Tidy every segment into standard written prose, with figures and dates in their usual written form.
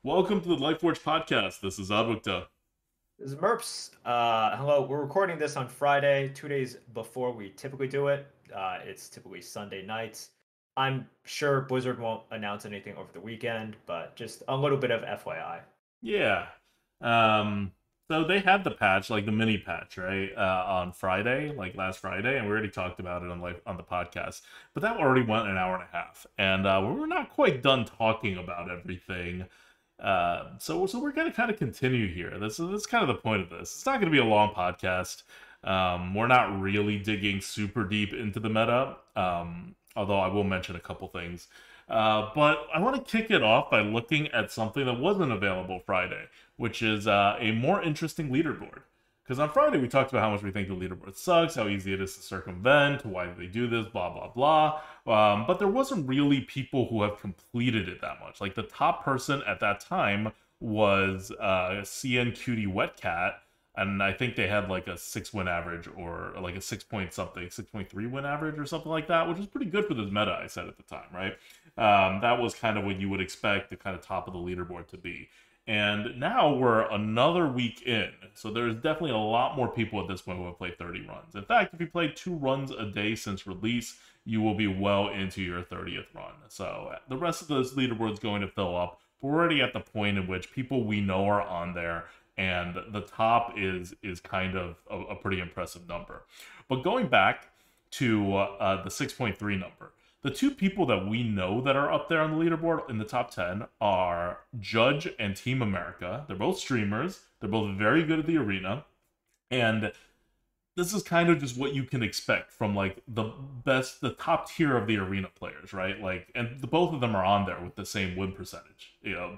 Welcome to the Lightforge podcast. This is ADWCTA. This is Merps. Hello, we're recording this on Friday, 2 days before we typically do it. It's typically Sunday nights. I'm sure Blizzard won't announce anything over the weekend, but just a little bit of FYI. Yeah. Um, so they had the patch, like the mini patch, right, on Friday, like last Friday, and we already talked about it on the podcast. But that already went an hour and a half, and we're not quite done talking about everything. So we're gonna kind of continue here. This is kind of the point of this. It's not gonna be a long podcast. We're not really digging super deep into the meta. Although I will mention a couple things. But I want to kick it off by looking at something that wasn't available Friday, which is a more interesting leaderboard. Because on Friday we talked about how much we think the leaderboard sucks, how easy it is to circumvent, why do they do this, blah blah blah. But there wasn't really people who have completed it that much. Like the top person at that time was CN Cutie Wetcat, and I think they had like a 6 win average or like a 6 point something, 6.3 win average or something like that, which is pretty good for this meta, I said at the time, right? That was kind of what you would expect the kind of top of the leaderboard to be. And now we're another week in, so there's definitely a lot more people at this point who have played 30 runs. In fact, if you play 2 runs a day since release, you will be well into your 30th run. So the rest of this leaderboard is going to fill up. We're already at the point in which people we know are on there, and the top is kind of a pretty impressive number. But going back to the 6.3 number, the two people that we know that are up there on the leaderboard in the top 10 are Judge and Team America. They're both streamers. They're both very good at the arena. And this is kind of just what you can expect from like the top tier of the arena players, right? Like, and both of them are on there with the same win percentage,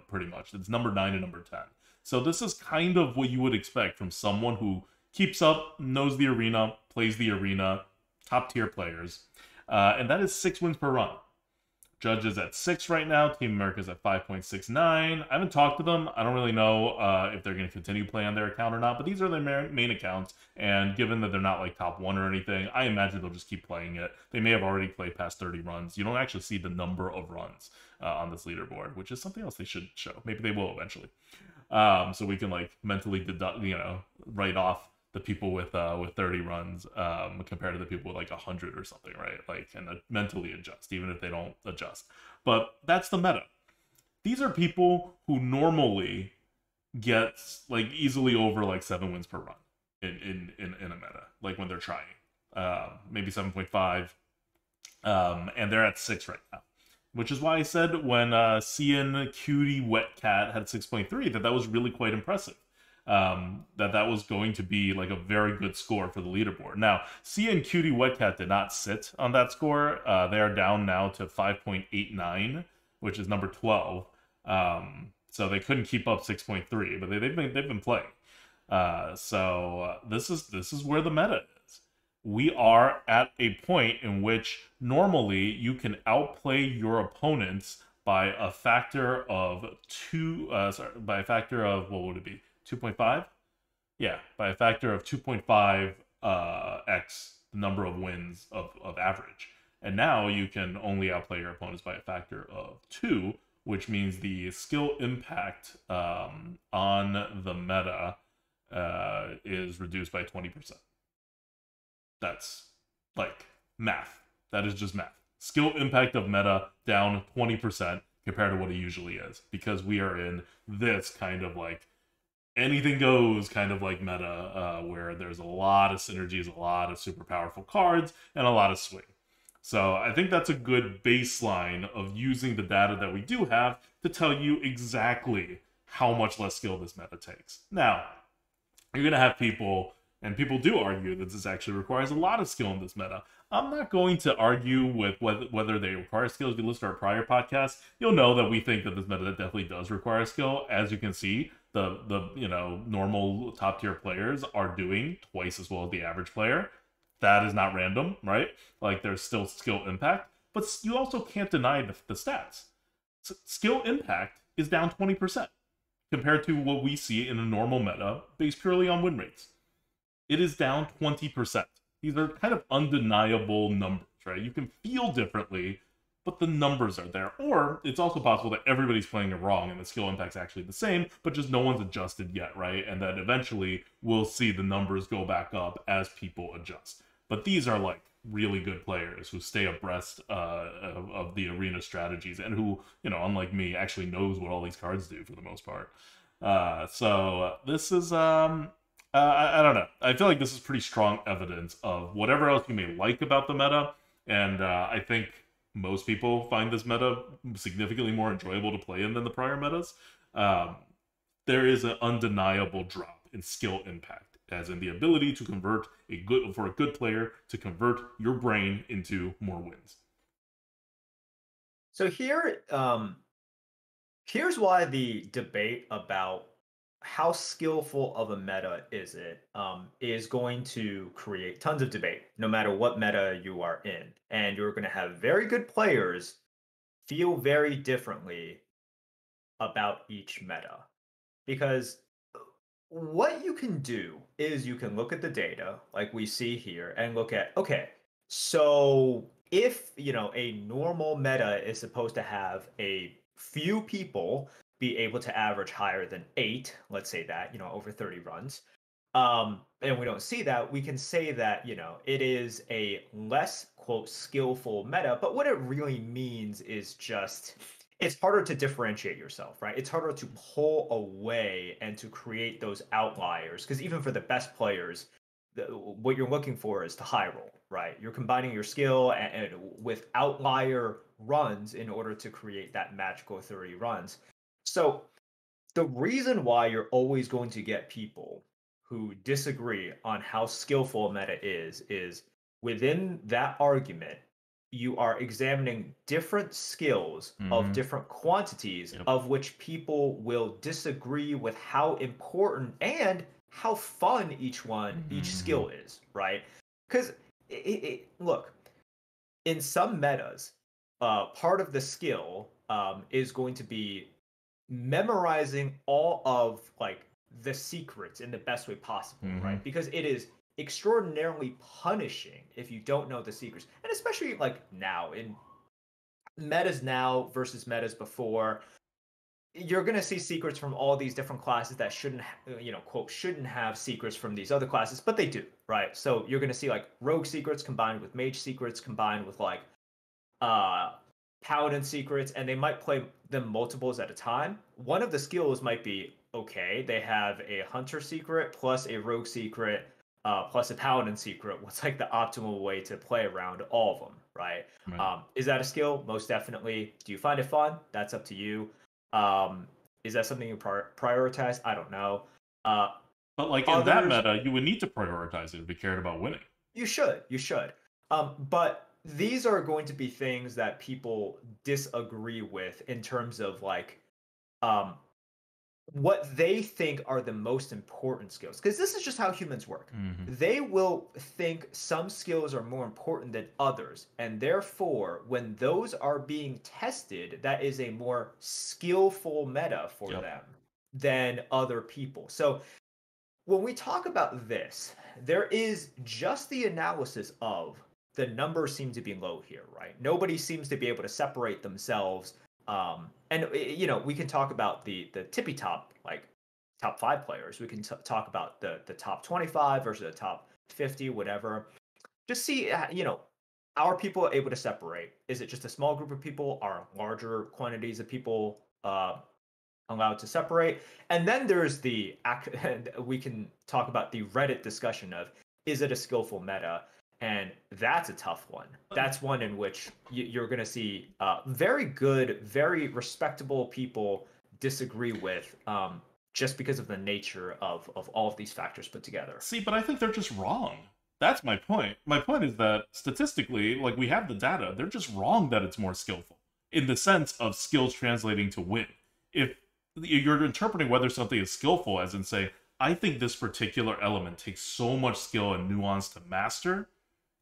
pretty much. It's number 9 and number 10. So this is kind of what you would expect from someone who keeps up, knows the arena, plays the arena, top tier players. And that is 6 wins per run. Judge is at 6 right now. Team America's at 5.69. I haven't talked to them. I don't really know if they're going to continue playing on their account or not, but these are their main accounts, and given that they're not like top 1 or anything, I imagine they'll just keep playing it. They may have already played past 30 runs. You don't actually see the number of runs on this leaderboard, which is something else they should show. Maybe they will eventually. So we can like mentally deduct, write off the people with 30 runs compared to the people with like 100 or something, right? Like, and mentally adjust, even if they don't adjust. But that's the meta. These are people who normally get like easily over like 7 wins per run in a meta, like when they're trying, maybe 7.5, and they're at 6 right now. Which is why I said when CN Cutie Wetcat had 6.3 that was really quite impressive. That was going to be like a very good score for the leaderboard. Now, CN Cutie Wetcat did not sit on that score. They are down now to 5.89, which is number 12. So they couldn't keep up 6.3, but they've been playing. So this is where the meta is. We are at a point in which normally you can outplay your opponents by a factor of by a factor of, what would it be? 2.5? Yeah, by a factor of 2.5 x the number of wins of average. And now you can only outplay your opponents by a factor of 2, which means the skill impact on the meta is reduced by 20%. That's like math. That is just math. Skill impact of meta down 20% compared to what it usually is, because we are in this kind of like anything goes kind of like meta, where there's a lot of synergies, a lot of super powerful cards, and a lot of swing. So I think that's a good baseline of using the data that we do have to tell you exactly how much less skill this meta takes. Now, you're going to have people, and people do argue that this actually requires a lot of skill in this meta. I'm not going to argue with whether they require skill. If you listen to our prior podcast, you'll know that we think that this meta definitely does require skill. As you can see, the normal top tier players are doing twice as well as the average player. That is not random, right? Like, there's still skill impact, but you also can't deny the stats. Skill impact is down 20% compared to what we see in a normal meta based purely on win rates. It is down 20%. These are kind of undeniable numbers, right? You can feel differently but the numbers are there. Or it's also possible that everybody's playing it wrong and the skill impact's actually the same, but just no one's adjusted yet, right? And then eventually we'll see the numbers go back up as people adjust. But these are like really good players who stay abreast of the arena strategies and who, you know, unlike me, actually knows what all these cards do for the most part. So this is I don't know. I feel like this is pretty strong evidence of whatever else you may like about the meta, and I think most people find this meta significantly more enjoyable to play in than the prior metas. There is an undeniable drop in skill impact, as in the ability to convert a good player to convert your brain into more wins. So here's why the debate about how skillful of a meta is going to create tons of debate, no matter what meta you are in. And you're going to have very good players feel very differently about each meta. Because what you can do is you can look at the data, like we see here, and look at, okay, so if, you know, a normal meta is supposed to have a few people be able to average higher than 8, let's say that, you know, over 30 runs, and we don't see that, we can say that, you know, it is a less, quote, skillful meta, but what it really means is just, it's harder to differentiate yourself, right? It's harder to pull away and to create those outliers, because even for the best players, what you're looking for is to high roll, right? You're combining your skill and with outlier runs in order to create that magical 30 runs. So the reason why you're always going to get people who disagree on how skillful meta is within that argument, you are examining different skills of different quantities, of which people will disagree with how important and how fun each skill is, right? Because look, in some metas, part of the skill is going to be memorizing all of like the secrets in the best way possible, right? Because it is extraordinarily punishing if you don't know the secrets, and especially like now in metas now versus metas before, you're going to see secrets from all these different classes that shouldn't you know, quote, shouldn't have secrets from these other classes, but they do, right? So you're going to see like rogue secrets combined with mage secrets combined with like paladin secrets, and they might play them multiples at a time. One of the skills might be, okay, they have a hunter secret plus a rogue secret plus a paladin secret. What's like the optimal way to play around all of them, right? Is that a skill? Most definitely. Do you find it fun? That's up to you. Is that something you prioritize? I don't know. But like in that meta, you would need to prioritize it if you cared about winning. You should. But these are going to be things that people disagree with in terms of like what they think are the most important skills, because this is just how humans work. They will think some skills are more important than others, and therefore when those are being tested, that is a more skillful meta for them than other people. So when we talk about this, there is just the analysis of the numbers seem to be low here, right? Nobody seems to be able to separate themselves. And you know, we can talk about the tippy top, like top 5 players. We can talk about the top 25 versus the top 50, whatever. Just see, you know, are people able to separate? Is it just a small group of people? Are larger quantities of people allowed to separate? And then there's we can talk about the Reddit discussion of, is it a skillful meta? And that's a tough one. That's one in which you're going to see very good, very respectable people disagree with, just because of the nature of all of these factors put together. See, but I think they're just wrong. That's my point. My point is that statistically, like, we have the data, they're just wrong that it's more skillful in the sense of skills translating to win. If you're interpreting whether something is skillful as in, say, I think this particular element takes so much skill and nuance to master,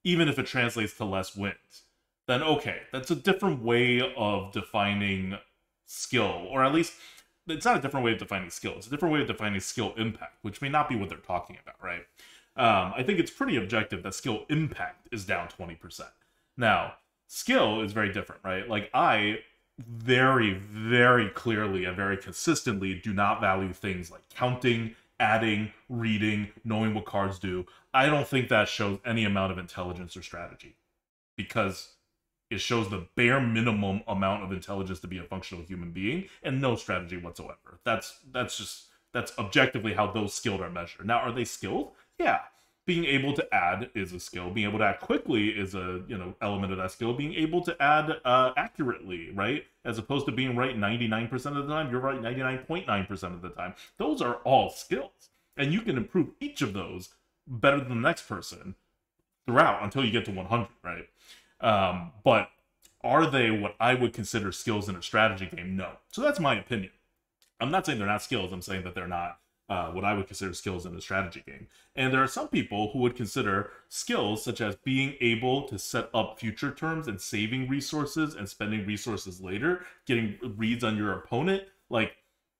even if it translates to less wins, then okay, that's a different way of defining skill. Or at least, it's not a different way of defining skill. It's a different way of defining skill impact, which may not be what they're talking about, right? I think it's pretty objective that skill impact is down 20%. Now, Skill is very different, right? Like I very, very clearly and very consistently do not value things like counting, adding, reading, knowing what cards do. I don't think that shows any amount of intelligence or strategy because it shows the bare minimum amount of intelligence to be a functional human being and no strategy whatsoever. That's objectively how those skilled are measured. Now, are they skilled? Yeah. Being able to add is a skill. Being able to add quickly is a element of that skill. Being able to add accurately, right, as opposed to being right 99% of the time, you're right 99.9% of the time. Those are all skills, and you can improve each of those better than the next person throughout until you get to 100, right? But are they what I would consider skills in a strategy game? No. So that's my opinion. I'm not saying they're not skills. I'm saying that they're not what I would consider skills in a strategy game. And there are some people who would consider skills such as being able to set up future turns and saving resources and spending resources later, getting reads on your opponent, like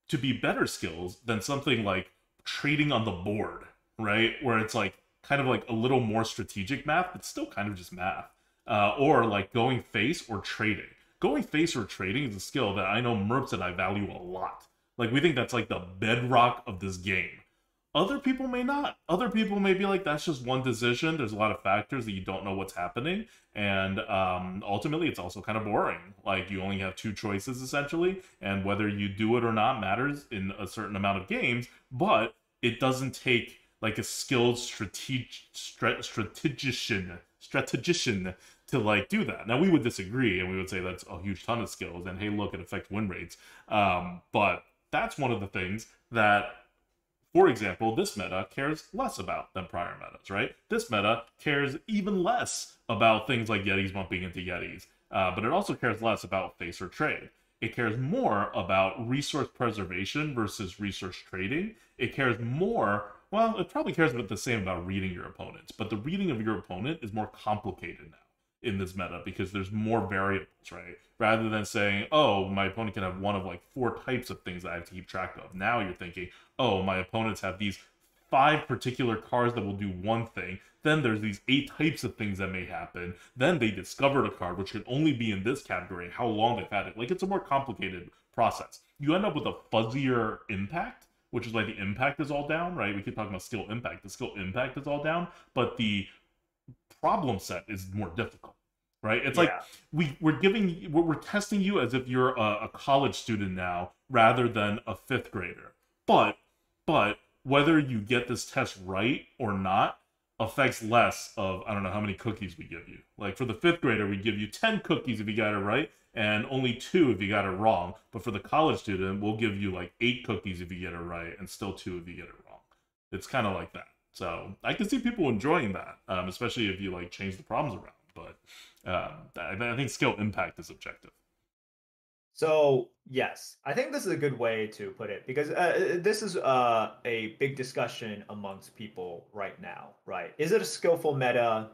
to be better skills than something like trading on the board, right? Where it's like kind of like a little more strategic math, but still kind of just math. Or like going face or trading. Going face or trading is a skill that I know Merps and I value a lot. Like, we think that's like the bedrock of this game. Other people may not. Other people may be like, that's just one decision. There's a lot of factors that you don't know what's happening. And ultimately, it's also kind of boring. Like, you only have two choices, essentially. And whether you do it or not matters in a certain amount of games. But it doesn't take, like, a skilled strategician to like do that. Now we would disagree and we would say that's a huge ton of skills and hey look, it affects win rates. But that's one of the things that, for example, this meta cares less about than prior metas, right? This meta cares even less about things like Yetis bumping into Yetis, but it also cares less about face or trade. It cares more about resource preservation versus resource trading. It cares more, well, it probably cares about the same about reading your opponents, but the reading of your opponent is more complicated now in this meta because there's more variables, right? Rather than saying, oh, my opponent can have one of like 4 types of things that I have to keep track of. Now you're thinking, oh, my opponents have these 5 particular cards that will do one thing. Then there's these 8 types of things that may happen. Then they discovered a card which could only be in this category, how long they've had it. Like, it's a more complicated process. You end up with a fuzzier impact, which is like the impact is all down, right? We keep talking about skill impact. The skill impact is all down, but the problem set is more difficult, right? It's like we're testing you as if you're a college student now rather than a 5th grader. But whether you get this test right or not affects less of, I don't know how many cookies we give you. Like for the 5th grader, we give you 10 cookies if you got it right and only 2 if you got it wrong. But for the college student, we'll give you like 8 cookies if you get it right and still 2 if you get it wrong. It's kind of like that. So I can see people enjoying that, especially if you like change the problems around. But I think skill impact is objective. So yes, I think this is a good way to put it because this is a big discussion amongst people right now, right? Is it a skillful meta?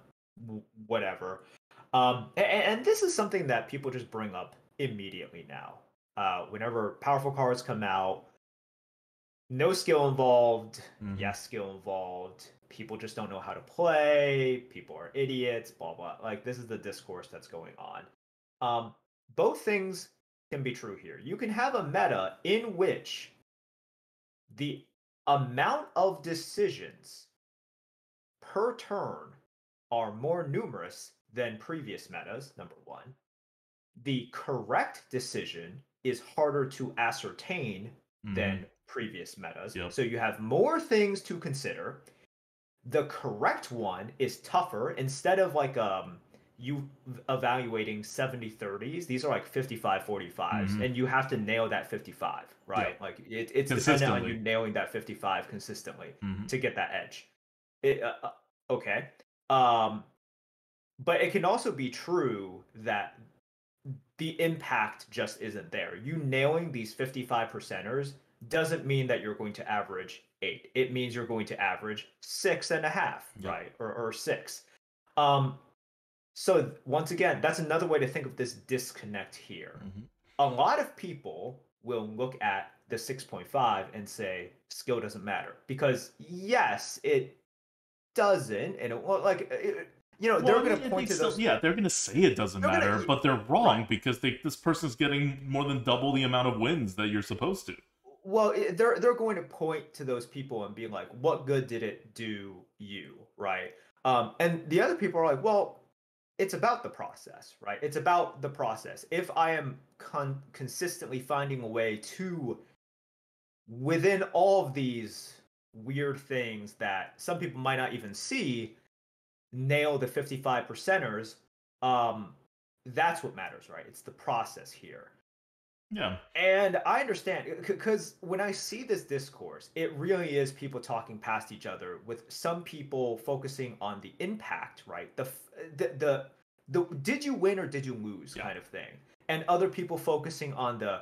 Whatever. And this is something that people just bring up immediately now. Whenever powerful cards come out, no skill involved, yes, skill involved. People just don't know how to play. People are idiots, blah, blah. Like, this is the discourse that's going on. Both things can be true here. You can have a meta in which the amount of decisions per turn are more numerous than previous metas, number one. The correct decision is harder to ascertain than previous metas. Yep. So you have more things to consider. The correct one is tougher. Instead of like you evaluating 70-30s, these are like 55-45s, and you have to nail that 55, right? Yep. Like it's dependent on you nailing that 55 consistently to get that edge. Okay. But it can also be true that the impact just isn't there. You nailing these 55%ers doesn't mean that you're going to average 8. It means you're going to average 6.5, right? Or 6. So once again, that's another way to think of this disconnect here. A lot of people will look at the 6.5 and say skill doesn't matter because yes, it doesn't, and they're going to point to those. Yeah, they're going to say it doesn't matter, but they're wrong Right. because this person's getting more than double the amount of wins that you're supposed to. Well, they're going to point to those people and be like, "What good did it do you?" Right? And the other people are like, "Well, it's about the process, right? It's about the process. If I am consistently finding a way to, within all of these weird things that some people might not even see, nail the 55 percenters, that's what matters, right? It's the process here." Yeah. And I understand because when I see this discourse, it really is people talking past each other, with some people focusing on the impact, right? The did you win or did you lose kind of thing, and other people focusing on the,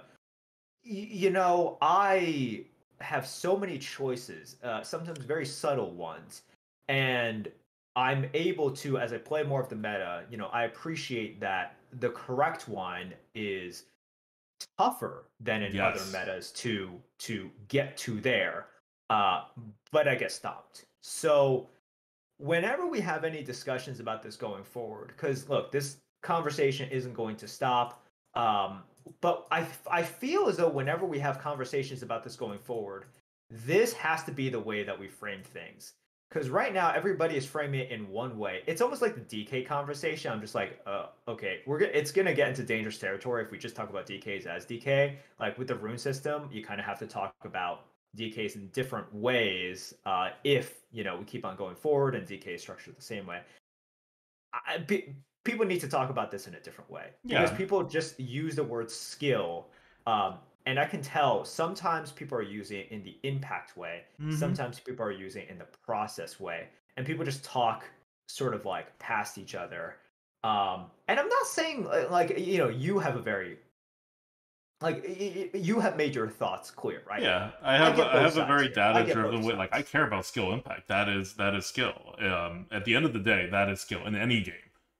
I have so many choices, sometimes very subtle ones, and I'm able to, as I play more of the meta, I appreciate that the correct one is tougher than in other metas to get to there, but I get stopped. So whenever we have any discussions about this going forward, because look, this conversation isn't going to stop, but I feel as though whenever we have conversations about this going forward, this has to be the way that we frame things. Because right now everybody is framing it in one way. It's almost like the DK conversation. I'm just like, okay, it's gonna get into dangerous territory if we just talk about DKs as DK. Like with the rune system, you kind of have to talk about DKs in different ways. If we keep on going forward and DK is structured the same way, people need to talk about this in a different way, because people just use the word skill. And I can tell sometimes people are using it in the impact way. Sometimes people are using it in the process way. And people just talk sort of like past each other. And I'm not saying you have a very, you have made your thoughts clear, right? Yeah, I have a very data-driven way. Like, I care about skill impact. That is skill. At the end of the day, that is skill in any game.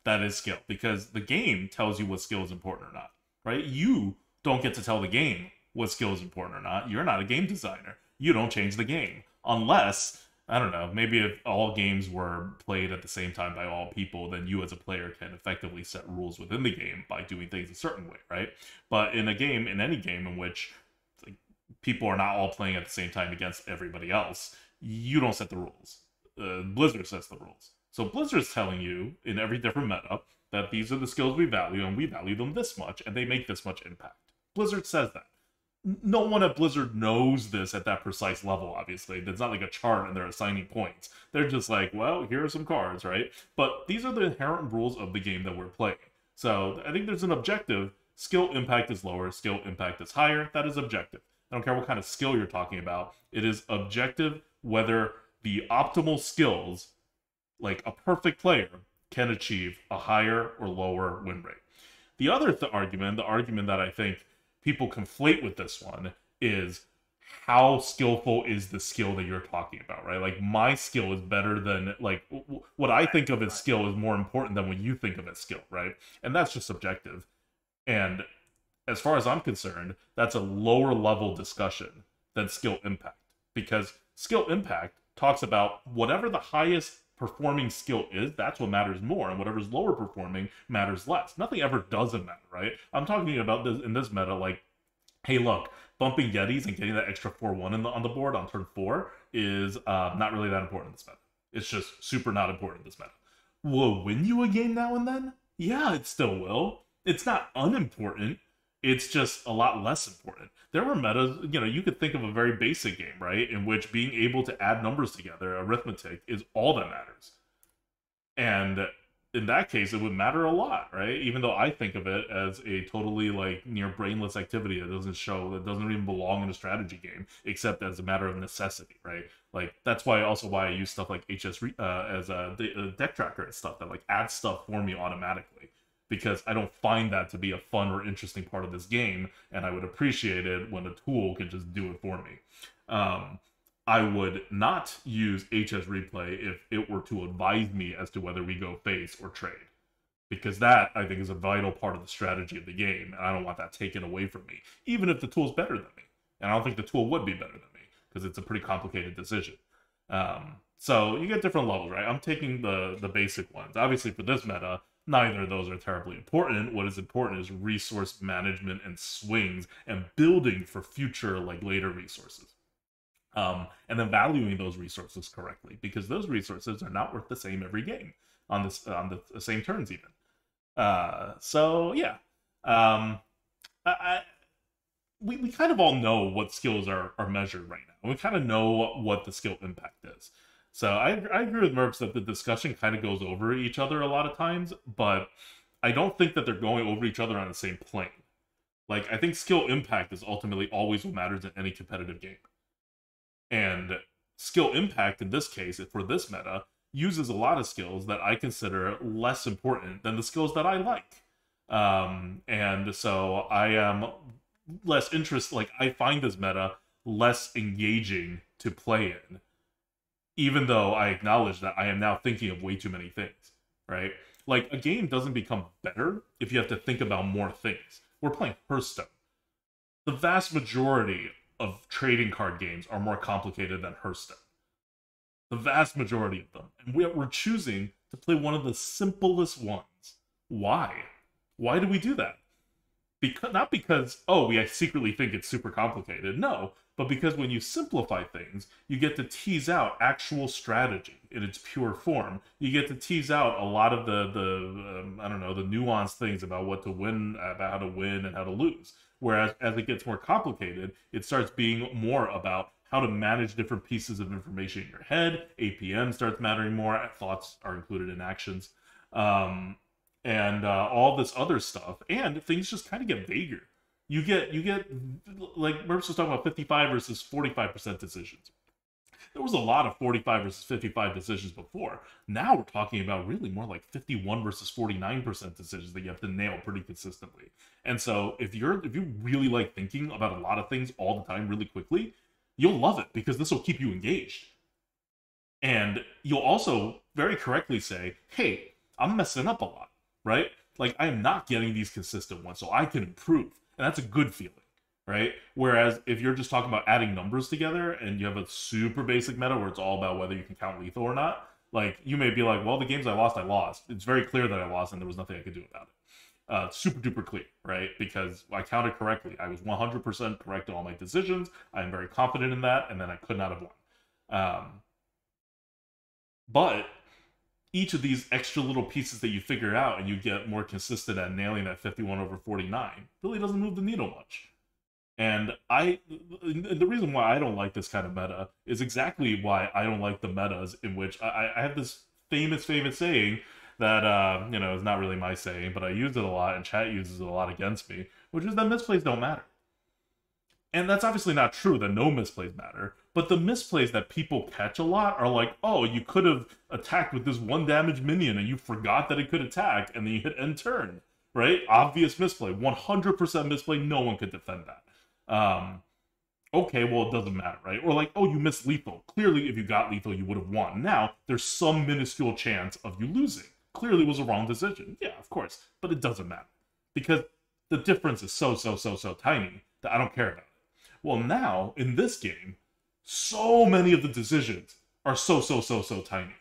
That is skill, because the game tells you what skill is important or not, right? You don't get to tell the game what skill is important or not. You're not a game designer. You don't change the game unless, I don't know, maybe if all games were played at the same time by all people, then you as a player can effectively set rules within the game by doing things a certain way, right? But in any game in which people are not all playing at the same time against everybody else, you don't set the rules. Blizzard sets the rules. So Blizzard's telling you in every different meta that these are the skills we value, and we value them this much, and they make this much impact. Blizzard says that. No one at Blizzard knows this at that precise level, obviously. It's not like a chart and they're assigning points. They're just like, well, here are some cards, right? But these are the inherent rules of the game that we're playing. So I think there's an objective. Skill impact is lower, skill impact is higher. That is objective. I don't care what kind of skill you're talking about. It is objective whether the optimal skills, like a perfect player, can achieve a higher or lower win rate. The other argument, the argument that I think people conflate with this one, is how skillful is the skill that you're talking about, right? Like, my skill is better than, like, what I think of as skill is more important than what you think of as skill, right? And that's just subjective. And as far as I'm concerned, that's a lower level discussion than skill impact, because skill impact talks about whatever the highest performing skill is, that's what matters more, and whatever's lower performing matters less. Nothing ever doesn't matter, right? I'm talking about this in this meta, like, hey, look, bumping Yetis and getting that extra 4-1 on the board on turn 4 is not really that important in this meta. It's just super not important in this meta. Will it win you a game now and then? Yeah, it still will. It's not unimportant. It's just a lot less important. There were metas, you could think of a very basic game, right, in which being able to add numbers together, arithmetic, is all that matters. And in that case, it would matter a lot, right? Even though I think of it as a totally, near brainless activity that doesn't even belong in a strategy game, except as a matter of necessity, right? Like, that's why I use stuff like HS as a deck tracker and stuff that, adds stuff for me automatically. Because I don't find that to be a fun or interesting part of this game, and I would appreciate it when a tool can just do it for me. I would not use HS Replay if it were to advise me as to whether we go face or trade. Because that, I think, is a vital part of the strategy of the game, and I don't want that taken away from me, even if the tool's better than me. And I don't think the tool would be better than me, because it's a pretty complicated decision. So you get different levels, right? I'm taking the basic ones. Obviously, for this meta, neither of those are terribly important. What is important is resource management and swings and building for future, like later resources. And then valuing those resources correctly, because those resources are not worth the same every game on the same turns even. So yeah, I we kind of all know what skills are measured right now. We kind of know what the skill impact is. So I agree with Merps that the discussion kind of goes over each other a lot of times, but I don't think that they're going over each other on the same plane. Like, I think skill impact is ultimately always what matters in any competitive game. And skill impact, in this case, for this meta, uses a lot of skills that I consider less important than the skills that I like. And so I am less interested, like, I find this meta less engaging to play in, even though I acknowledge that I am now thinking of way too many things, right? Like, a game doesn't become better if you have to think about more things. We're playing Hearthstone. The vast majority of trading card games are more complicated than Hearthstone. The vast majority of them. And we're choosing to play one of the simplest ones. Why? Why do we do that? Not because, oh, we secretly think it's super complicated. No, but because when you simplify things, you get to tease out actual strategy in its pure form. You get to tease out a lot of the I don't know, the nuanced things about what to win, about how to win and how to lose. Whereas as it gets more complicated, it starts being more about how to manage different pieces of information in your head. APM starts mattering more. Thoughts are included in actions. And all this other stuff, and things just kind of get vaguer. You get like Merps was talking about 55 versus 45% decisions. There was a lot of 45 versus 55 decisions before. Now we're talking about really more like 51 versus 49% decisions that you have to nail pretty consistently. And so if you really like thinking about a lot of things all the time really quickly, you'll love it because this will keep you engaged. And you'll also very correctly say, hey, I'm messing up a lot, right? Like, I am not getting these consistent ones, so I can improve. And that's a good feeling, right? Whereas if you're just talking about adding numbers together and you have a super basic meta where it's all about whether you can count lethal or not, like, you may be like, well, the games I lost. It's very clear that I lost and there was nothing I could do about it. Super duper clear, right? Because I counted correctly. I was 100% correct in all my decisions. I am very confident in that, and then I could not have won. But each of these extra little pieces that you figure out and you get more consistent at nailing that 51 over 49 really doesn't move the needle much. And the reason why I don't like this kind of meta is exactly why I don't like the metas in which I have this famous saying that, is not really my saying, but I use it a lot and chat uses it a lot against me, which is that misplays don't matter. And that's obviously not true that no misplays matter, but the misplays that people catch a lot are like, oh, you could have attacked with this 1 damage minion and you forgot that it could attack and then you hit end turn, right? Obvious misplay, 100% misplay, no one could defend that. Okay, well, it doesn't matter, right? Or like, oh, you missed lethal. Clearly, if you got lethal, you would have won. Now, there's some minuscule chance of you losing. Clearly, it was a wrong decision. Yeah, of course, but it doesn't matter because the difference is so tiny that I don't care about it. Well, now, in this game, so many of the decisions are so tiny.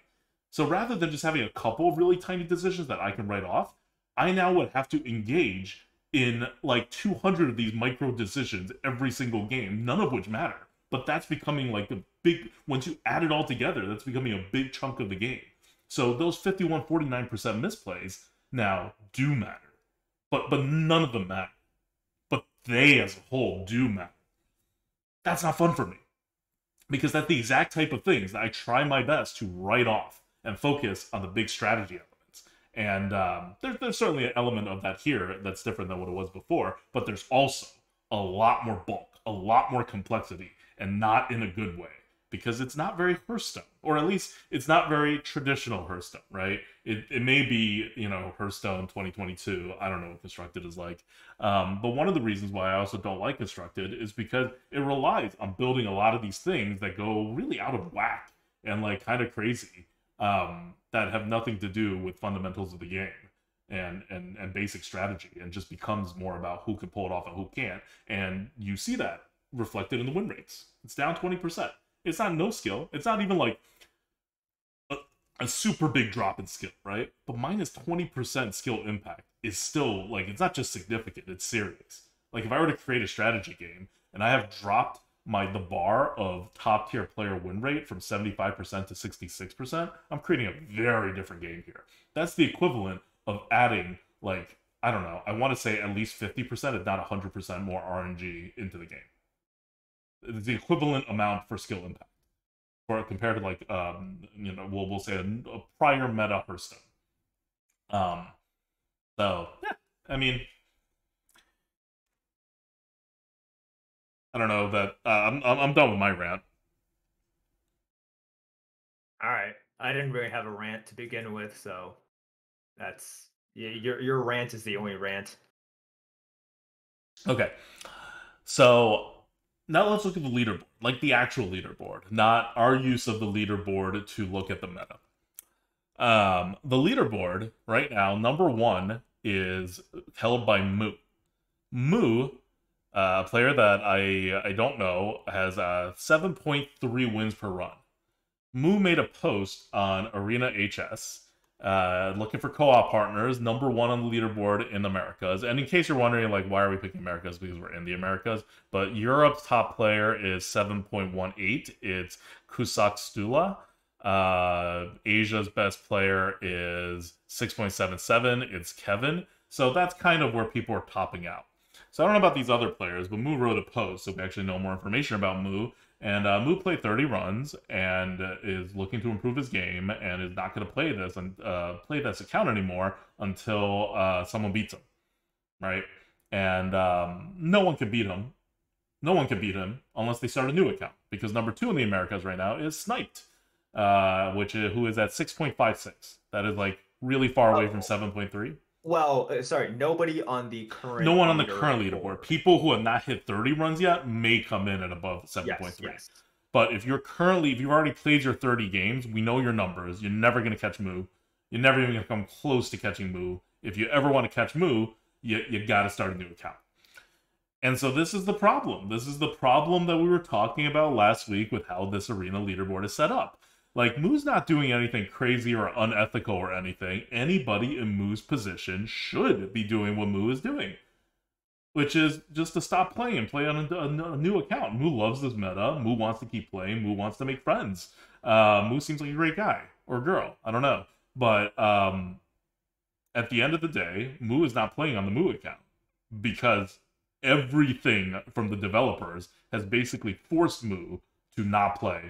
So rather than just having a couple of really tiny decisions that I can write off, I now would have to engage in like 200 of these micro decisions every single game, none of which matter. But that's becoming like a big, once you add it all together, that's becoming a big chunk of the game. So those 51-49% misplays now do matter. But none of them matter. But they as a whole do matter. That's not fun for me. Because that's the exact type of things that I try my best to write off and focus on the big strategy elements. And there's certainly an element of that here that's different than what it was before, but there's also a lot more bulk, a lot more complexity, and not in a good way. Because it's not very Hearthstone, or at least it's not very traditional Hearthstone, right? It may be, Hearthstone 2022. I don't know what Constructed is like. But one of the reasons why I also don't like Constructed is because it relies on building a lot of these things that go really out of whack and like kind of crazy that have nothing to do with fundamentals of the game and basic strategy, and just becomes more about who can pull it off and who can't. And you see that reflected in the win rates. It's down 20%. It's not no skill. It's not even like a super big drop in skill, right? But minus 20% skill impact is still, like, it's not just significant, it's serious. Like, if I were to create a strategy game and I have dropped the bar of top tier player win rate from 75% to 66%, I'm creating a very different game here. That's the equivalent of adding, like, I don't know, I want to say at least 50%, if not 100% more RNG into the game. It's the equivalent amount for skill impact, for compared to, like, we'll say a prior meta Hearthstone. So yeah, I mean, I don't know that I'm done with my rant. All right. I didn't really have a rant to begin with, so that's your rant is the only rant. Okay, so now let's look at the leaderboard, like the actual leaderboard, not our use of the leaderboard to look at the meta. The leaderboard right now, number one is held by Moo. Moo, a player that I don't know, has 7.3 wins per run. Moo made a post on Arena HS looking for co-op partners, number one on the leaderboard in Americas. And in case you're wondering, like, why are we picking Americas? Because we're in the Americas. But Europe's top player is 7.18. It's Kusak Stula. Asia's best player is 6.77. It's Kevin. So that's kind of where people are topping out. So I don't know about these other players, but Moo wrote a post, so we actually know more information about Moo. And Moo played 30 runs and is looking to improve his game and is not going to play this account anymore until someone beats him, right? And no one can beat him. No one can beat him unless they start a new account, because number two in the Americas right now is Sniped, who is at 6.56. That is, like, really far away from 7.3. Well, sorry, nobody on the current. No one on the current leaderboard. People who have not hit 30 runs yet may come in at above 7.3. Yes. But if you've already played your 30 games, we know your numbers. You're never going to catch Moo. You're never even going to come close to catching Moo. If you ever want to catch Moo, you got to start a new account. And so this is the problem. This is the problem that we were talking about last week with how this arena leaderboard is set up. Like, Moo's not doing anything crazy or unethical or anything. Anybody in Moo's position should be doing what Moo is doing, which is just to stop playing and play on a new account. Moo loves this meta. Moo wants to keep playing. Moo wants to make friends. Moo seems like a great guy or girl. I don't know. But at the end of the day, Moo is not playing on the Moo account because everything from the developers has basically forced Moo to not play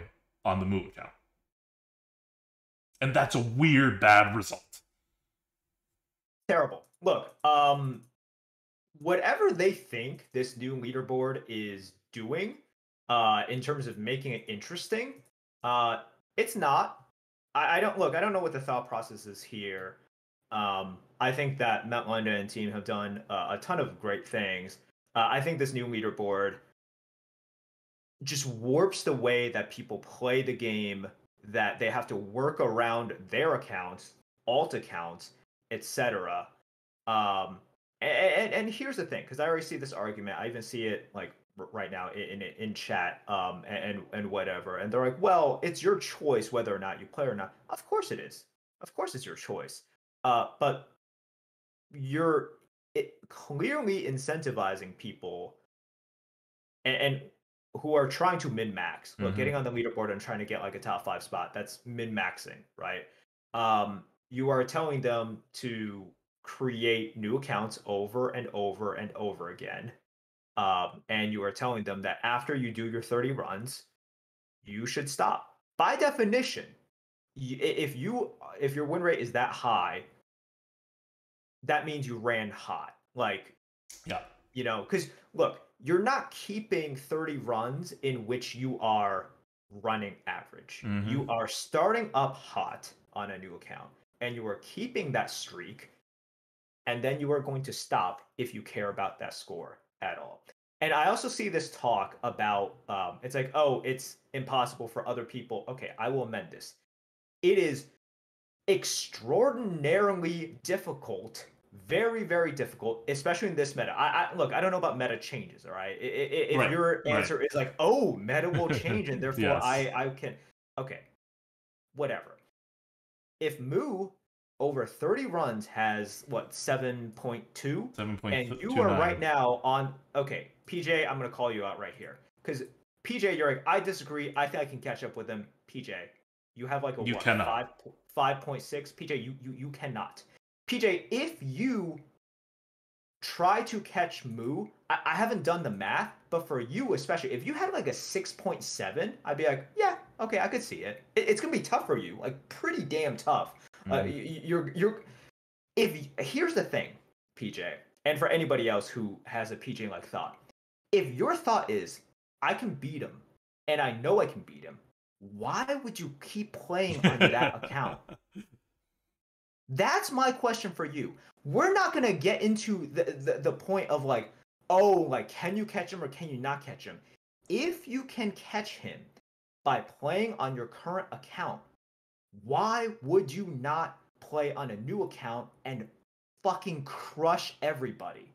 on the Moo account. And that's a weird, bad result. Terrible. Look, whatever they think this new leaderboard is doing, in terms of making it interesting, it's not. I don't know what the thought process is here. I think that Matt Lunda and team have done a ton of great things. I think this new leaderboard just warps the way that people play the game, that they have to work around their accounts, alt accounts, etc. And here's the thing, because I already see this argument. I even see it, like, right now in chat, and whatever. And they're like, "Well, it's your choice whether or not you play or not." Of course it is. Of course it's your choice. But you're clearly incentivizing people and who are trying to min-max. Look, getting on the leaderboard and trying to get, like, a top 5 spot, that's min-maxing, right? You are telling them to create new accounts over and over and over again. And you are telling them that after you do your 30 runs, you should stop. By definition, if your win rate is that high, that means you ran hot. Like, yeah, because look, you're not keeping 30 runs in which you are running average. You are starting up hot on a new account, and you are keeping that streak, and then you are going to stop if you care about that score at all. And I also see this talk about, it's like, oh, it's impossible for other people. Okay, I will amend this. It is extraordinarily difficult, very, very difficult, especially in this meta. I don't know about meta changes, all right? If right, your answer is like, oh, meta will change, and therefore yes. I can, okay, whatever. if Moo over 30 runs has what 7.2, and you are right 7.29. now on okay, PJ, I'm gonna call you out right here because PJ, you're like I disagree. I think I can catch up with him. PJ, you have like a You what cannot. 5.6. PJ, you cannot. PJ, if you try to catch Moo, I haven't done the math, but for you especially, if you had like a 6.7, I'd be like, yeah, okay, I could see it. It's gonna be tough for you, like pretty damn tough. You're if here's the thing, PJ, and for anybody else who has a PJ like thought, if your thought is I can beat him, and I know I can beat him, why would you keep playing on that account? That's my question for you. We're not gonna get into the point of like, oh, like can you catch him or can you not catch him? If you can catch him by playing on your current account, why would you not play on a new account and fucking crush everybody?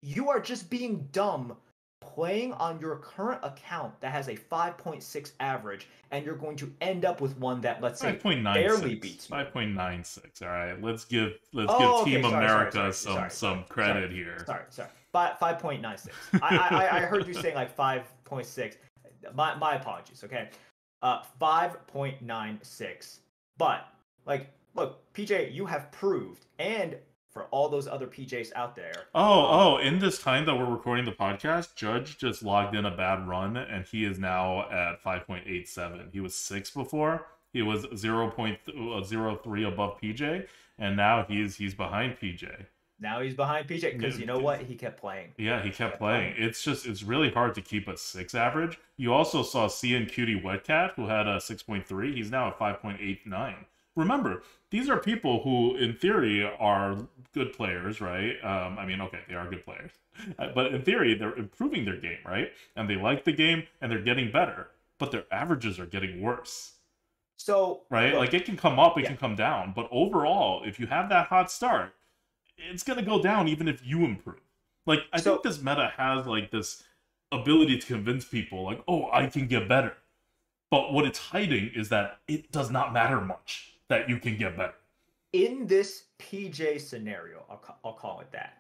You are just being dumb playing on your current account that has a 5.6 average, and you're going to end up with one that, let's say, barely 5.96. beats me. 5.96. All right, let's give Oh, okay. Team America Sorry. some credit here. Sorry. 5.96. I heard you saying like 5.6. My apologies. Okay. 5.96. But like, look, PJ, you have proved, and for all those other PJs out there. In this time that we're recording the podcast, Judge just logged in a bad run, and he is now at 5.87. He was 6 before. He was 0.03 above PJ, and now he's behind PJ. Now he's behind PJ because you know what? He kept playing. Yeah, he kept playing. It's really hard to keep a 6 average. You also saw CN Cutie Wetcat, who had a 6.3. He's now at 5.89. Remember, these are people who, in theory, are good players, right? I mean, okay, they are good players. But in theory, they're improving their game, right? And they like the game, and they're getting better. But their averages are getting worse. So, right? Look, like, it can come up, it can come down. But overall, if you have that hot start, it's going to go down even if you improve. Like, I think this meta has, like, this ability to convince people, like, oh, I can get better. But what it's hiding is that it does not matter much that you can get better. In this PJ scenario, I'll call it that.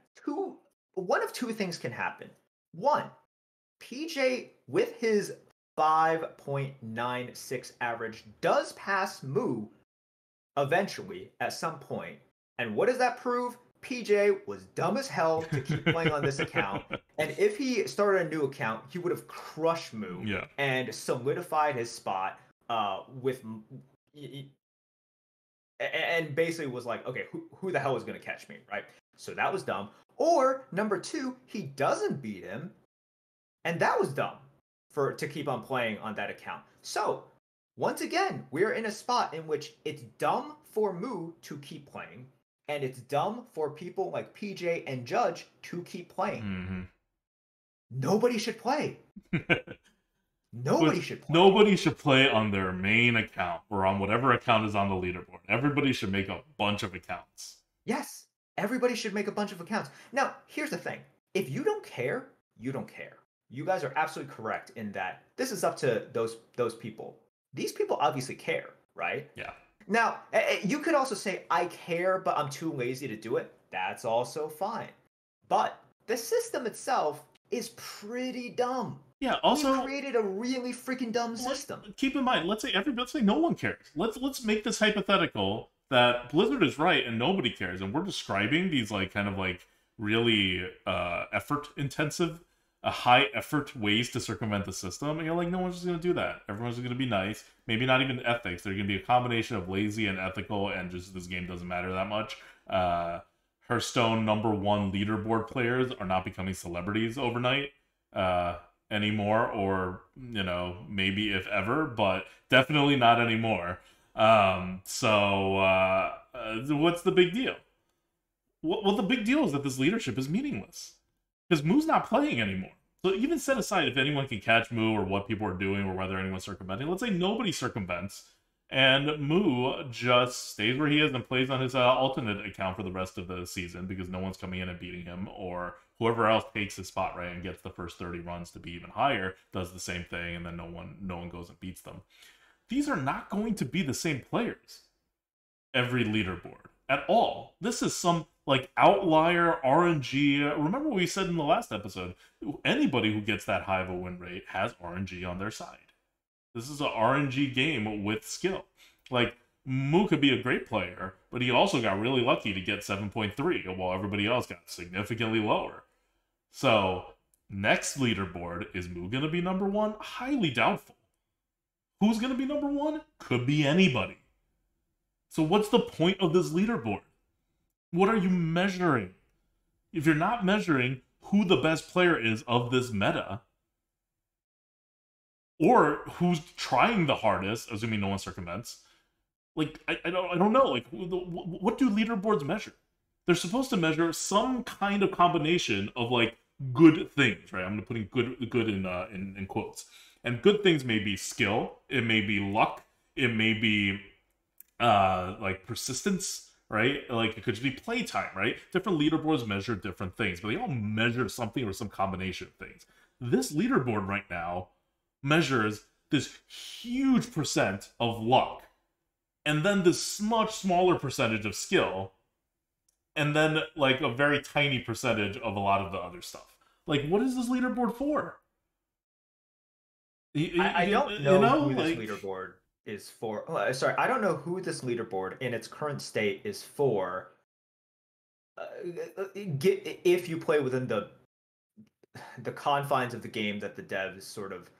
One of two things can happen. One, PJ with his 5.96 average does pass Moo eventually at some point. And what does that prove? PJ was dumb as hell to keep playing on this account. And if he started a new account, he would have crushed Moo and solidified his spot with and basically was like, okay, who the hell is going to catch me, right? So that was dumb. Or number two, he doesn't beat him, and that was dumb to keep on playing on that account. So once again, we're in a spot in which it's dumb for Moo to keep playing, and it's dumb for people like PJ and Judge to keep playing. Mm-hmm. Nobody should play. Nobody should play. Nobody should play on their main account or on whatever account is on the leaderboard. Everybody should make a bunch of accounts. Yes, everybody should make a bunch of accounts. Now, here's the thing. If you don't care, you don't care. You guys are absolutely correct in that this is up to those people. These people obviously care, right? Yeah. Now, you could also say, I care, but I'm too lazy to do it. That's also fine. But the system itself is pretty dumb. Yeah, also we created a really freaking dumb system. Keep in mind, let's say no one cares. Let's make this hypothetical that Blizzard is right and nobody cares, and we're describing these like kind of like really effort intensive, high effort ways to circumvent the system, and you're like, no one's just gonna do that. Everyone's gonna be nice. Maybe not even ethics. They're gonna be a combination of lazy and ethical, and just this game doesn't matter that much. Hearthstone #1 leaderboard players are not becoming celebrities overnight anymore, or maybe if ever, but definitely not anymore. So what's the big deal? Well, the big deal is that this leadership is meaningless because Moo's not playing anymore. So even set aside if anyone can catch Moo or what people are doing or whether anyone's circumventing, let's say nobody circumvents and Moo just stays where he is and plays on his alternate account for the rest of the season because no one's coming in and beating him, or whoever else takes his spot, right, and gets the first 30 runs to be even higher, does the same thing, and then no one goes and beats them. these are not going to be the same players every leaderboard at all. This is some like outlier RNG. Remember what we said in the last episode? Anybody who gets that high of a win rate has RNG on their side. This is an RNG game with skill. Like, Moo could be a great player, but he also got really lucky to get 7.3, while everybody else got significantly lower. So, next leaderboard, is Moo going to be number one? Highly doubtful. Who's going to be number one? Could be anybody. So what's the point of this leaderboard? What are you measuring? If you're not measuring who the best player is of this meta, or who's trying the hardest, assuming no one circumvents, like, I don't know. Like, what do leaderboards measure? They're supposed to measure some kind of combination of, like, good things, right? I'm going to put good in quotes. And good things may be skill, it may be luck, it may be like persistence, right? Like, it could just be playtime, right? Different leaderboards measure different things, but they all measure something or some combination of things. This leaderboard right now measures this huge percent of luck, and then this much smaller percentage of skill, and then like a very tiny percentage of a lot of the other stuff. Like, what is this leaderboard for? I don't know who this leaderboard is for. Oh, sorry, I don't know who this leaderboard in its current state is for. If you play within the confines of the game that the devs sort of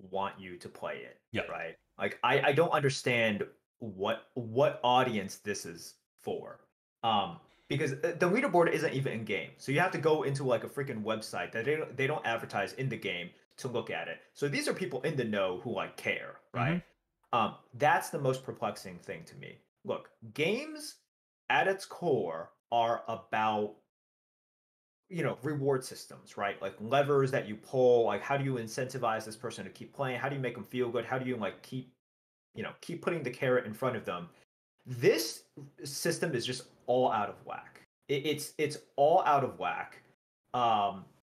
want you to play it, yeah, right? Like, I don't understand what audience this is for. Because the leaderboard isn't even in game, so you have to go into like a freaking website that they don't advertise in the game to look at it. So these are people in the know who like care, right? Mm-hmm. That's the most perplexing thing to me. Look, games at its core are about, you know, reward systems, right? Like levers that you pull. Like, how do you incentivize this person to keep playing? How do you make them feel good? How do you like keep putting the carrot in front of them? This system is just all out of whack. It's all out of whack.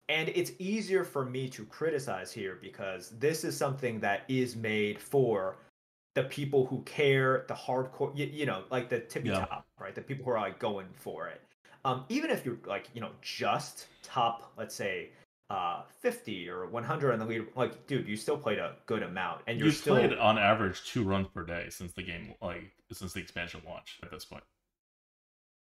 And it's easier for me to criticize here because this is something that is made for the people who care, the hardcore, you know, like the tippy top, right? The people who are like going for it. Even if you're like, you know, just top, let's say, 50 or 100 on the leader, like, dude, you still played a good amount, and you've still played on average 2 runs per day since the game, like, since the expansion launch at this point.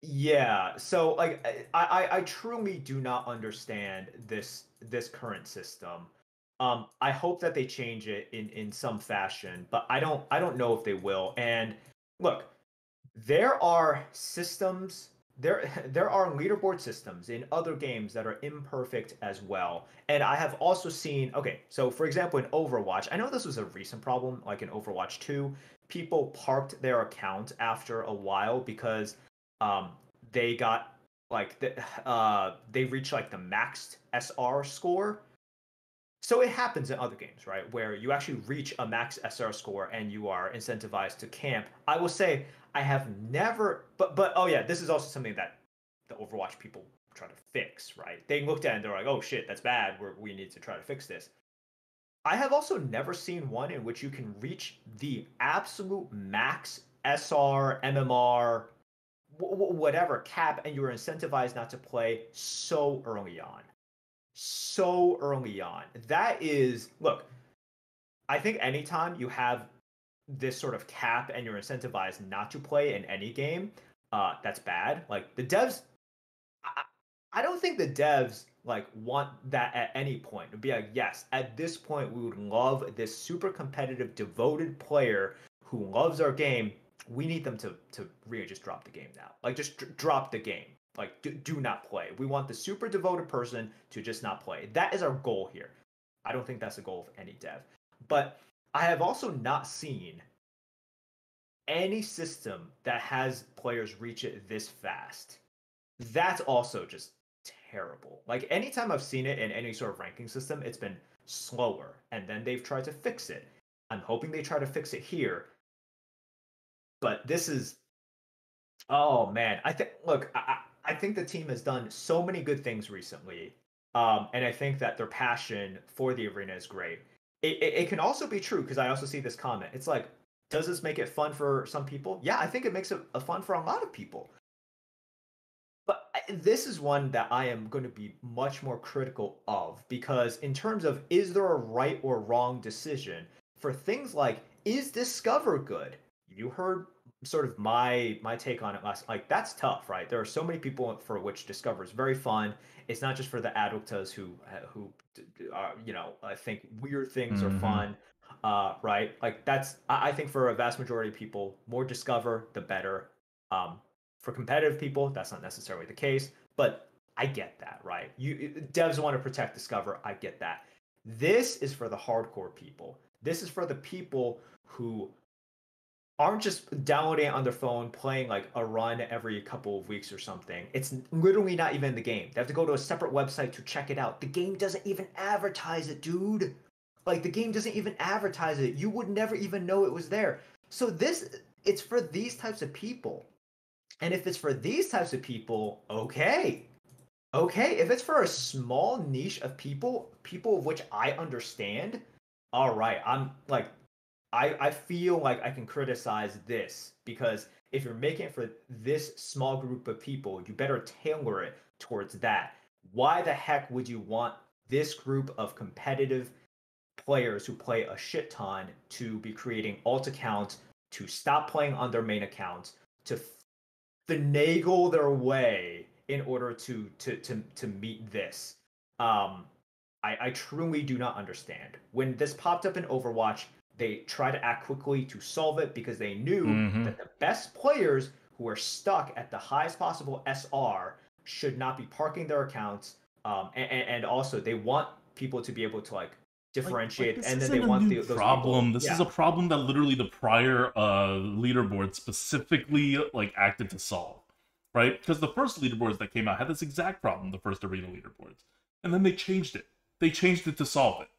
Yeah, so like I truly do not understand this current system. I hope that they change it in some fashion, but I don't know if they will. And look, there are systems, there are leaderboard systems in other games that are imperfect as well. And I have also seen, okay, so for example in Overwatch, I know this was a recent problem, like in Overwatch 2, people parked their account after a while because they got like they reached like the maxed SR score. So it happens in other games, right, where you actually reach a max SR score and you are incentivized to camp. I will say I have never, but oh yeah, this is also something that the Overwatch people try to fix, right? They looked at it and they're like, oh shit, that's bad. We need to try to fix this. I have also never seen one in which you can reach the absolute max SR, MMR, whatever cap, and you're incentivized not to play so early on. So early on. That is, look, I think anytime you have this sort of cap and you're incentivized not to play in any game, that's bad. Like the devs, I don't think the devs like want that at any point. It'd be like, yes, at this point we would love this super competitive, devoted player who loves our game. We need them to really just drop the game now. Like, just drop the game. Like, do not play. We want the super devoted person to just not play. That is our goal here. I don't think that's the goal of any dev. But I have also not seen any system that has players reach it this fast. That's also just terrible. Like, anytime I've seen it in any sort of ranking system, it's been slower. And then they've tried to fix it. I'm hoping they try to fix it here. But this is, oh man, I think the team has done so many good things recently, and I think that their passion for the arena is great. It can also be true because I also see this comment. It's like, Does this make it fun for some people? Yeah, I think it makes it fun for a lot of people. But this is one that I am going to be much more critical of, because in terms of, is there a right or wrong decision for things like, is Discover good? You heard sort of my take on it last. Like, that's tough, right? There are so many people for which Discover is very fun. It's not just for the ADWCTAs who I think weird things are Mm-hmm. fun, right? Like, I think for a vast majority of people, more Discover the better. Um, for competitive people, that's not necessarily the case, but I get that, right? Devs want to protect Discover. I get that. This is for the hardcore people. This is for the people who aren't just downloading it on their phone, playing like a run every couple of weeks or something. It's literally not even in the game. They have to go to a separate website to check it out. The game doesn't even advertise it, dude. Like, the game doesn't even advertise it. You would never even know it was there. So it's for these types of people. And if it's for these types of people, okay. Okay, if it's for a small niche of people of which I understand, all right. I'm like, I feel like I can criticize this, because if you're making it for this small group of people, you better tailor it towards that. Why the heck would you want this group of competitive players who play a shit ton to be creating alt accounts, to stop playing on their main accounts, to finagle their way in order to meet this? I truly do not understand. When this popped up in Overwatch, they tried to act quickly to solve it, because they knew Mm-hmm. that the best players who are stuck at the highest possible SR should not be parking their accounts. And also they want people to be able to like Like differentiate, this and then they isn't a want new those people. problem. This is Yeah. a problem that literally the prior leaderboard specifically like acted to solve, right? Because the first leaderboards that came out had this exact problem, the first arena leaderboards, and then they changed it. They changed it to solve it.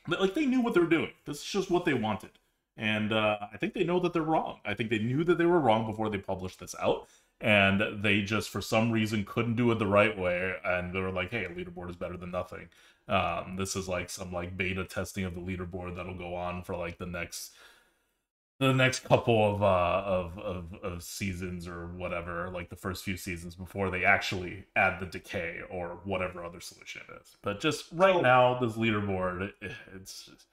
Like they knew what they were doing. This is just what they wanted, and I think they know that they're wrong. I think they knew that they were wrong before they published this out, and they just for some reason couldn't do it the right way, and they were like, "Hey, a leaderboard is better than nothing." This is like some like beta testing of the leaderboard that'll go on for like the next couple of seasons or whatever, like the first few seasons before they actually add the decay or whatever other solution it is. But just right So now, this leaderboard, it's just,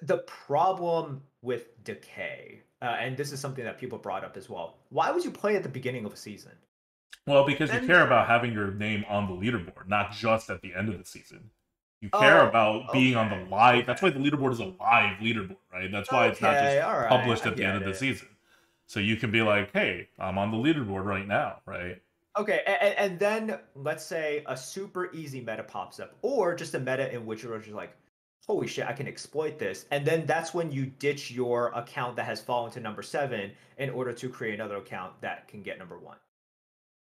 the problem with decay, and this is something that people brought up as well. Why would you play at the beginning of a season? well, because you Then, care about having your name on the leaderboard, not just at the end of the season. You care oh, about being on the okay, live. That's okay, why the leaderboard is a live leaderboard, right? That's why it's not just okay, all right, published I at the end get of the it. season. So you can be like, hey, I'm on the leaderboard right now, right? Okay, and then let's say a super easy meta pops up, or just a meta in which you're just like, holy shit, I can exploit this. And then that's when you ditch your account that has fallen to number 7 in order to create another account that can get number 1.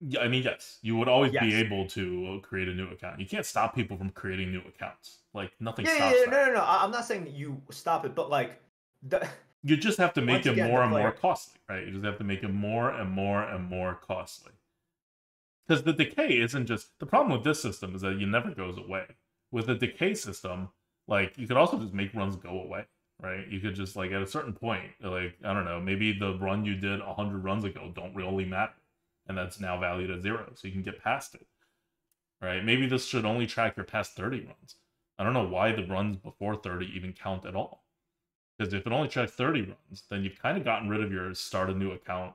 Yeah, I mean, yes, you would always be Yes. able to create a new account. You can't stop people from creating new accounts. Like nothing Yeah, yeah, stops yeah, that. no. I'm not saying that you stop it, but like, the You just have to make once it again, the more and more player. costly, right? You just have to make it more and more and more costly. Because the decay isn't just the problem with this system is that it never goes away. With the decay system, like you could also just make runs go away, right? You could just like at a certain point, like I don't know, maybe the run you did 100 runs ago don't really matter, and that's now valued at 0, so you can get past it, right? Maybe this should only track your past 30 runs. I don't know why the runs before 30 even count at all. Because if it only tracks 30 runs, then you've kind of gotten rid of your start a new account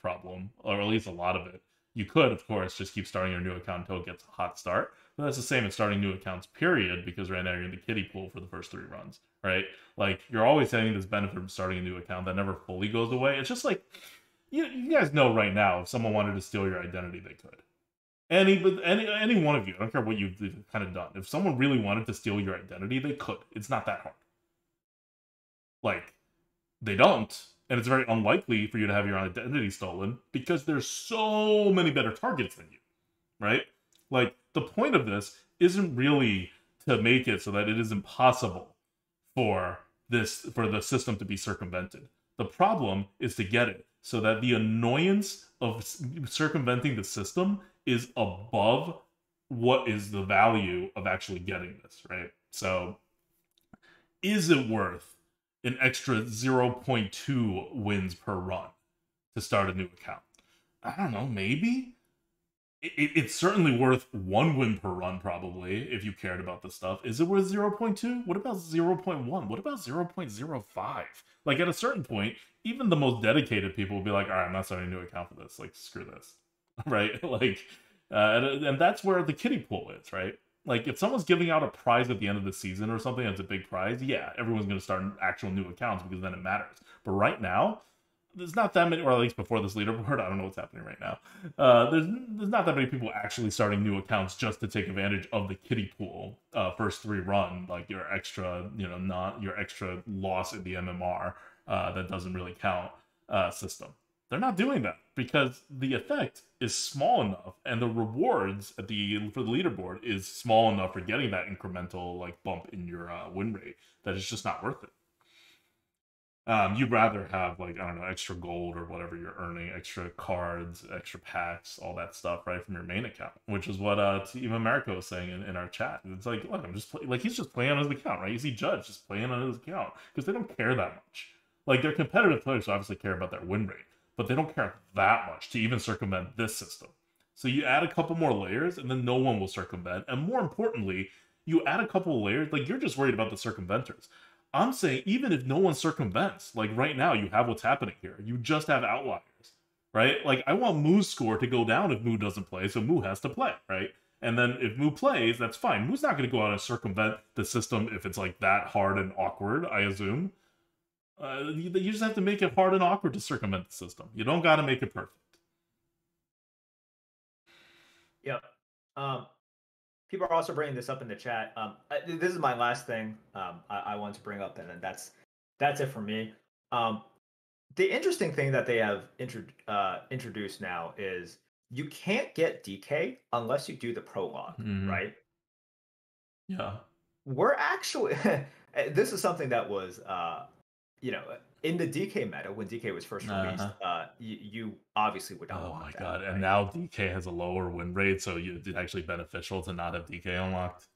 problem, or at least a lot of it. You could, of course, just keep starting your new account until it gets a hot start. But that's the same as starting new accounts, period, because right now you're in the kiddie pool for the first 3 runs, right? Like, you're always having this benefit from starting a new account that never fully goes away. It's just like, you guys know right now, if someone wanted to steal your identity, they could. Any one of you, I don't care what you've kind of done. If someone really wanted to steal your identity, they could. It's not that hard. Like, they don't, and it's very unlikely for you to have your identity stolen because there's so many better targets than you, right? Like, the point of this isn't really to make it so that it is impossible for the system to be circumvented. The problem is to get it so that the annoyance of circumventing the system is above what is the value of actually getting this, right? So, is it worth an extra 0.2 wins per run to start a new account. I don't know, maybe? It's certainly worth 1 win per run, probably, if you cared about this stuff. Is it worth 0.2? What about 0.1? What about 0.05? Like, at a certain point, even the most dedicated people will be like, all right, I'm not starting a new account for this. Like, screw this. Right? Like, and that's where the kiddie pool is, right? Like, if someone's giving out a prize at the end of the season or something that's a big prize, yeah, everyone's going to start actual new accounts because then it matters. But right now, there's not that many, or at least before this leaderboard, I don't know what's happening right now. There's not that many people actually starting new accounts just to take advantage of the kiddie pool first 3 run, like your extra, not your extra loss in the MMR that doesn't really count system. They're not doing that because the effect is small enough, and the rewards for the leaderboard is small enough for getting that incremental like bump in your win rate that it's just not worth it. You'd rather have, like, I don't know, extra gold or whatever you're earning, extra cards, extra packs, all that stuff, right, from your main account, which is what even Marco was saying in our chat. It's like, look, I'm just like, he's just playing on his account, right? You see Judge just playing on his account because they don't care that much. Like, they're competitive players, so obviously care about their win rate, but they don't care that much to even circumvent this system. So you add a couple more layers, and then no one will circumvent. And more importantly, you add a couple of layers, like, you're just worried about the circumventors. I'm saying even if no one circumvents, like right now, you have what's happening here. You just have outliers, right? Like, I want Moo's score to go down if Moo doesn't play, so Moo has to play, right? And then if Moo plays, that's fine. Moo's not going to go out and circumvent the system if it's like that hard and awkward, I assume. You just have to make it hard and awkward to circumvent the system. You don't got to make it perfect. Yep. People are also bringing this up in the chat. This is my last thing I want to bring up, and then that's it for me. The interesting thing that they have introduced now is you can't get DK unless you do the prologue, right? Yeah. We're actually this is something that was in the DK meta when DK was first released. You obviously would not want that. Oh my god! Right? And now DK has a lower win rate, so it's actually beneficial to not have DK unlocked.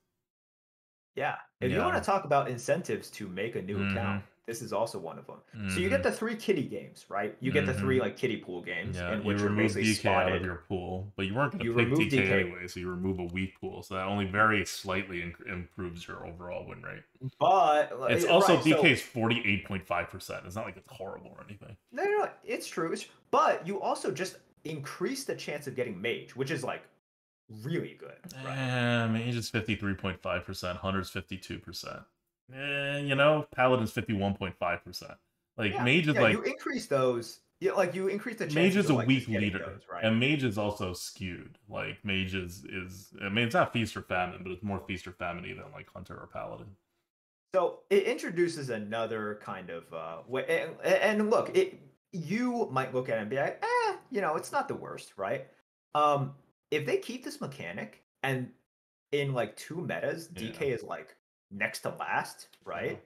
Yeah, if you want to talk about incentives to make a new account, this is also one of them. So you get the 3 kiddie games, right? You get the 3 like kiddie pool games, in which you remove basically DK out of your pool, but you weren't going to pick DK anyway, so you remove a weak pool, so that only very slightly improves your overall win rate. But it's also DK's 48.5%. It's not like it's horrible or anything. No, it's true. But you also just increase the chance of getting mage, which is like really good. Right? Mage is 53.5%, Hunter's 52%. Paladin's 51.5% Like, Mage is like... you increase those... Yeah, like, you increase the chances Mage is a like, weak leader, those, right? And Mage is also skewed. Like, Mage is... I mean, it's not Feast or Famine, but it's more Feast or Famine-y than, like, Hunter or Paladin. So, it introduces another kind of way... And look, you might look at it and be like, it's not the worst, right? If they keep this mechanic, and in, like, 2 metas, DK is, like, next to last, right?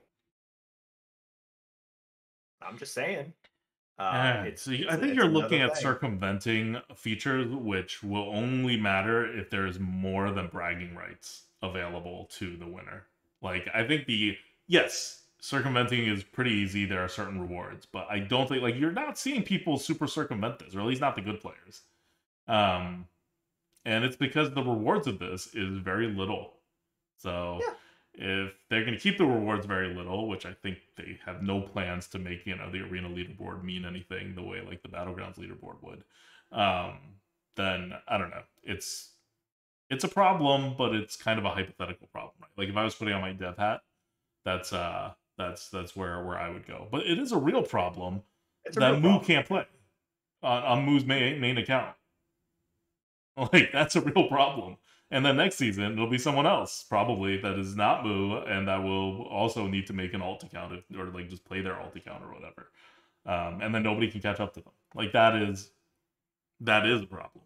I'm just saying. I think you're looking at circumventing features which will only matter if there's more than bragging rights available to the winner. Like, I think circumventing is pretty easy. There are certain rewards, but I don't think, like, you're not seeing people super circumvent this, or at least not the good players. And it's because the rewards of this is very little. So if they're going to keep the rewards very little, which I think they have no plans to make, the arena leaderboard mean anything the way like the Battlegrounds leaderboard would, then I don't know. It's a problem, but it's kind of a hypothetical problem, right? Like, if I was putting on my dev hat, that's where I would go. But it is a real problem that Moo can't play on Moo's main account. Like, that's a real problem. And then next season, it'll be someone else, probably, that is not Moo, and that will also need to make an alt account, or like just play their alt account or whatever. And then nobody can catch up to them. Like, that is a problem.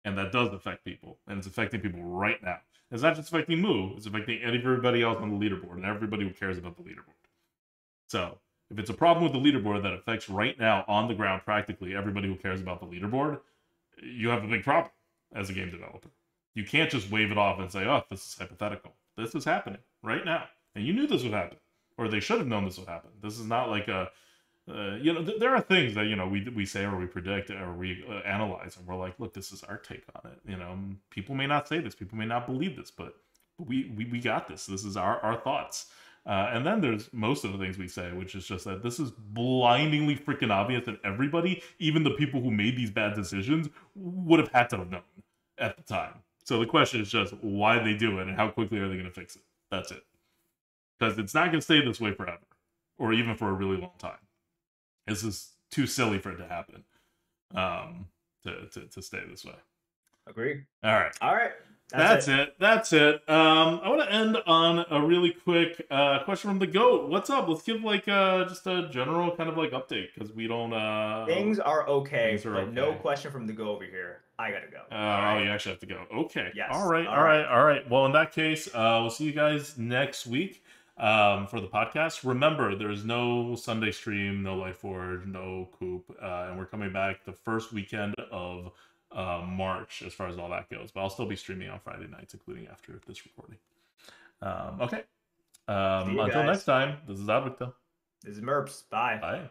And that does affect people. And it's affecting people right now. It's not just affecting Moo, it's affecting everybody else on the leaderboard, and everybody who cares about the leaderboard. So, if it's a problem with the leaderboard that affects right now, on the ground, practically everybody who cares about the leaderboard, you have a big problem as a game developer. You can't just wave it off and say, oh, this is hypothetical. This is happening right now. And you knew this would happen. or they should have known this would happen. This is not like a there are things that we say or we predict or we analyze, and we're like, look, this is our take on it. People may not say this, people may not believe this, but we got this. This is our thoughts. And then there's most of the things we say, which is just that this is blindingly freaking obvious that everybody, even the people who made these bad decisions, would have had to have known at the time. So the question is just why they do it and how quickly are they going to fix it. That's it. Because it's not going to stay this way forever, or even for a really long time. This is too silly for it to happen, to stay this way. Agree. All right. All right. That's it. I want to end on a really quick question from the GOAT. What's up? Let's give just a general kind of update, because we don't. Things are okay, but no question from the GOAT over here. I gotta go. Oh, you actually have to go. Okay. Yes. All right. Well, in that case, we'll see you guys next week for the podcast. Remember, there's no Sunday stream, no Lightforge, no Coop, and we're coming back the first weekend of March as far as all that goes, but I'll still be streaming on Friday nights, including after this recording. Okay. Until next time, this is ADWCTA. This is Merps. Bye. Bye.